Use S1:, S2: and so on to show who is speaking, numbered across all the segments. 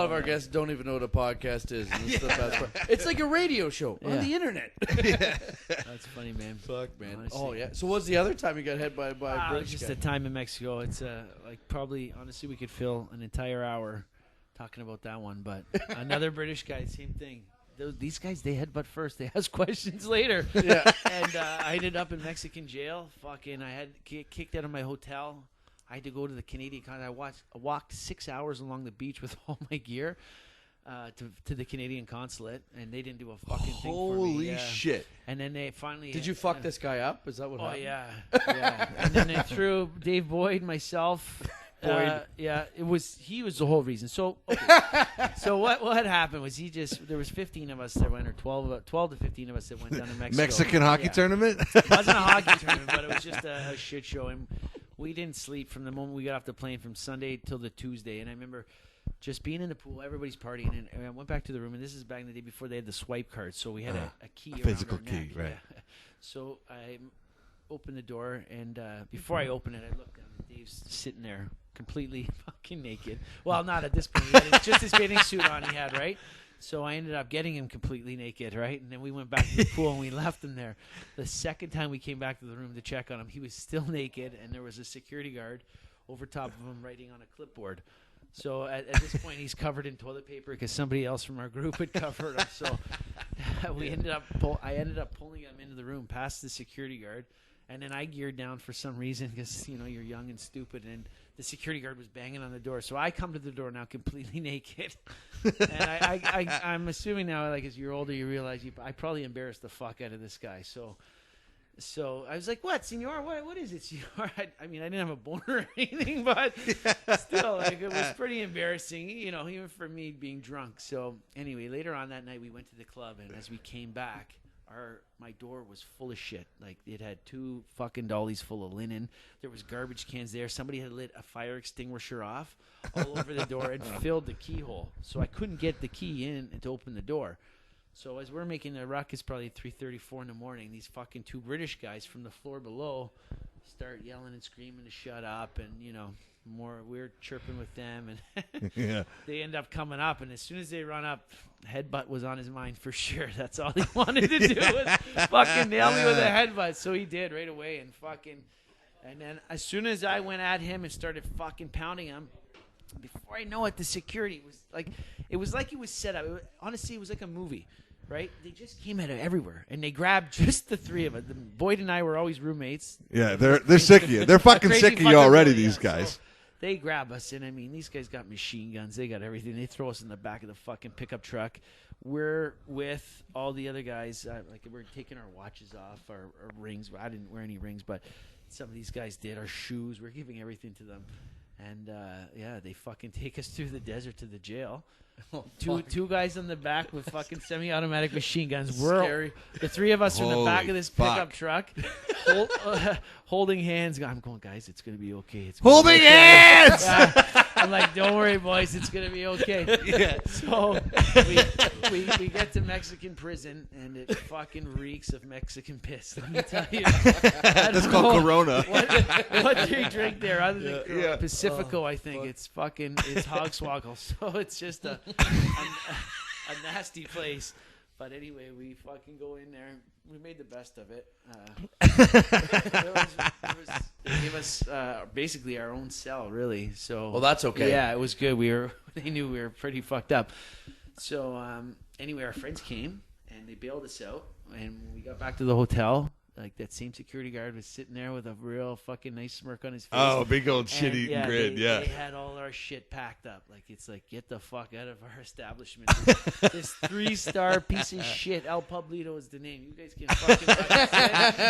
S1: lot of our guests don't even know what a podcast is. And it's the best part. It's like a radio show on the internet.
S2: That's funny, man.
S1: Fuck, man.
S2: Honestly.
S1: Oh, yeah. So what's the other time you got hit by a British
S2: just
S1: guy?
S2: a time in Mexico. It's like probably, honestly, we could fill an entire hour talking about that one. But another British guy, same thing. These guys, they headbutt first. They ask questions later.
S1: Yeah.
S2: And I ended up in Mexican jail. Fucking, I had kicked out of my hotel. I had to go to the Canadian consulate. I walked 6 hours along the beach with all my gear to the Canadian consulate, and they didn't do a fucking thing for me.
S3: Holy shit.
S2: And then they finally...
S1: Did you fuck this guy up? Is that what happened?
S2: Yeah. And then they threw Dave Boyd, myself... he was the whole reason. So, so what happened was there was 15 of us that went, or 12 to 15 of us that went down to Mexico.
S3: Mexican hockey tournament?
S2: It wasn't a hockey tournament, but it was just a shit show. And we didn't sleep from the moment we got off the plane from Sunday till the Tuesday. And I remember just being in the pool, everybody's partying, and I went back to the room. And this is back in the day before they had the swipe card, so we had a key,
S3: physical
S2: around our
S3: key,
S2: neck.
S3: right?
S2: Yeah. So I opened the door, and before I opened it, I looked down, and Dave's sitting there, completely fucking naked. Well, not at this point. He had just his bathing suit on he had, right? So I ended up getting him completely naked, right? And then we went back to the pool and we left him there. The second time we came back to the room to check on him, he was still naked, and there was a security guard over top of him writing on a clipboard. So at this point, he's covered in toilet paper because somebody else from our group had covered him. So I ended up pulling him into the room past the security guard. And then I geared down for some reason because, you're young and stupid, and the security guard was banging on the door. So I come to the door now completely naked. And I'm assuming now, like, as you're older, you realize I probably embarrassed the fuck out of this guy. So I was like, what, senor? What is it, senor? I mean, I didn't have a boner or anything, but still, like, it was pretty embarrassing, even for me being drunk. So anyway, later on that night, we went to the club, and as we came back, my door was full of shit. Like, it had 2 fucking dollies full of linen. There was garbage cans there. Somebody had lit a fire extinguisher off all over the door and filled the keyhole. So I couldn't get the key in to open the door. So as we're making a ruckus, probably 3:34 in the morning, these fucking 2 British guys from the floor below start yelling and screaming to shut up, and we're chirping with them, and they end up coming up, and as soon as they run up, headbutt was on his mind for sure. That's all he wanted to do was fucking nail me with a headbutt. So he did right away, and then as soon as I went at him and started fucking pounding him, before I know it, the security was like, it was set up. Honestly, it was like a movie. Right? They just came out of everywhere, and they grabbed just the 3 of us. Boyd and I were always roommates.
S3: Yeah, they're sick of you. They're fucking sick of you already, these guys.
S2: So they grab us, and I mean, these guys got machine guns. They got everything. They throw us in the back of the fucking pickup truck. We're with all the other guys. We're taking our watches off, our rings. I didn't wear any rings, but some of these guys did. Our shoes. We're giving everything to them. And, they fucking take us through the desert to the jail. Two guys on the back with fucking semi-automatic machine guns.
S1: Scary.
S2: The 3 of us are in the back of this pickup
S3: fuck.
S2: truck, holding hands. I'm going, guys, it's going to be okay. It's
S3: Holding hands!
S2: I'm like, don't worry, boys. It's going to be okay.
S1: Yeah.
S2: So we get to Mexican prison, and it fucking reeks of Mexican piss. Let me tell you.
S3: That's called Corona.
S2: What do you drink there other than
S3: Yeah.
S2: Pacifico, I think. It's Hogswoggle. So it's just a nasty place. But anyway, we fucking go in there. We made the best of it. They gave us basically our own cell, really. So
S1: Well, that's okay.
S2: Yeah, it was good. They knew we were pretty fucked up. So anyway, our friends came and they bailed us out. And when we got back to the hotel, like, that same security guard was sitting there with a real fucking nice smirk on his face.
S3: Oh, big old
S2: And,
S3: shit-eating grin,
S2: They had all our shit packed up. Like, it's like, get the fuck out of our establishment. This 3-star piece of shit. El Pablito is the name. You guys can fucking...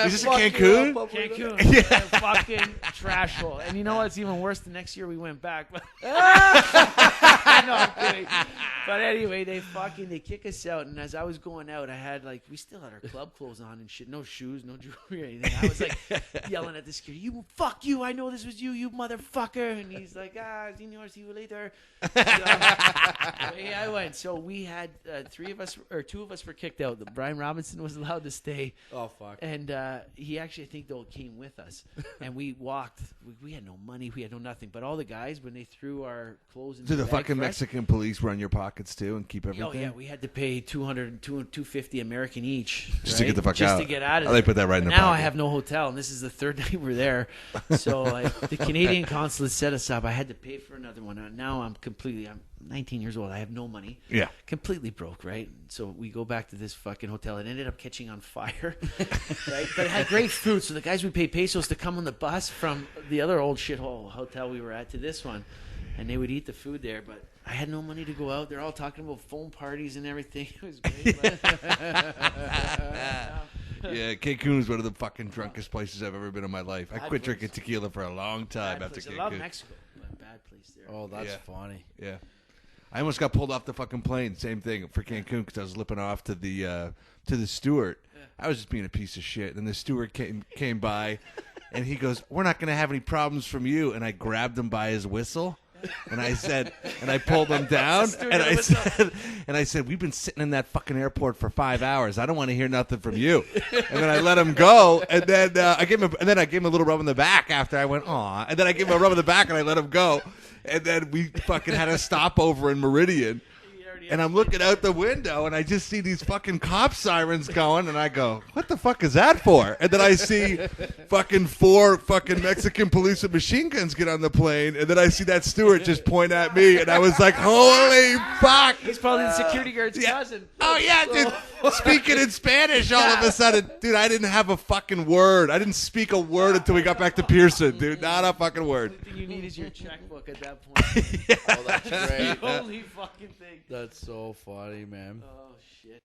S3: Is this in Cancun?
S2: Cancun. Yeah. Fucking trash hole. And you know what's even worse? The next year we went back. No, I'm kidding. But anyway, they kick us out. And as I was going out, we still had our club clothes on and shit. No shoes, no jewelry or anything. I was like yelling at the security, "You fuck you! I know this was you, you motherfucker!" And he's like, "Senor, see you later." So, away I went. So we had 2 of us were kicked out. Brian Robinson was allowed to stay.
S1: Oh fuck!
S2: And he actually, I think, though, came with us, and we walked. We had no money, we had no nothing. But all the guys, when they threw our clothes into
S3: Do the
S2: bag
S3: fucking
S2: for us-
S3: Mexican police run your pockets too and keep everything?
S2: Oh yeah, we had to pay $250 American each,
S3: Just to
S2: right?
S3: get the fuck
S2: just
S3: out.
S2: to get out of
S3: Oh,
S2: there.
S3: they put that right in
S2: But
S3: their
S2: now
S3: pocket.
S2: I have no hotel, and this is the 3rd night we're there. So the Canadian consulate set us up. I had to pay for another one. Now I'm 19 years old. I have no money.
S3: Yeah.
S2: Completely broke, right? So we go back to this fucking hotel. It ended up catching on fire, right? But it had great food. So the guys would pay pesos to come on the bus from the other old shithole hotel we were at to this one, and they would eat the food there. But I had no money to go out. They're all talking about phone parties and everything. It was great.
S3: Yeah, Cancun is one of the fucking drunkest places I've ever been in my life. I
S2: Bad
S3: quit
S2: place.
S3: drinking tequila for a long time
S2: Bad
S3: after
S2: place. I love
S3: Cancun.
S2: Mexico. But bad place there.
S1: Oh, that's
S3: Yeah.
S1: funny.
S3: Yeah. I almost got pulled off the fucking plane. Same thing for Cancun because I was lipping off to the steward. I was just being a piece of shit, and the steward came by, and he goes, "We're not going to have any problems from you." And I grabbed him by his whistle, and I said, and I pulled him down, and I said, "We've been sitting in that fucking airport for 5 hours. I don't want to hear nothing from you." And then I let him go, and then I gave him a little rub in the back after I went, "Aw," and then I gave him a rub in the back, and I let him go. And then we fucking had a stopover in Meridian. And I'm looking out the window, and I just see these fucking cop sirens going, and I go, "What the fuck is that for?" And then I see fucking 4 fucking Mexican police with machine guns get on the plane, and then I see that steward just point at me, and I was like, "Holy fuck!"
S2: He's probably the security guard's cousin.
S3: Oh yeah, dude. Speaking in Spanish all of a sudden, dude. I didn't have a fucking word. I didn't speak a word until we got back to Pearson, dude. Not a fucking word.
S2: The only thing you need is your checkbook at that point.
S1: Oh, that's great.
S2: The only fucking thing.
S1: That's so funny, man.
S2: Oh shit.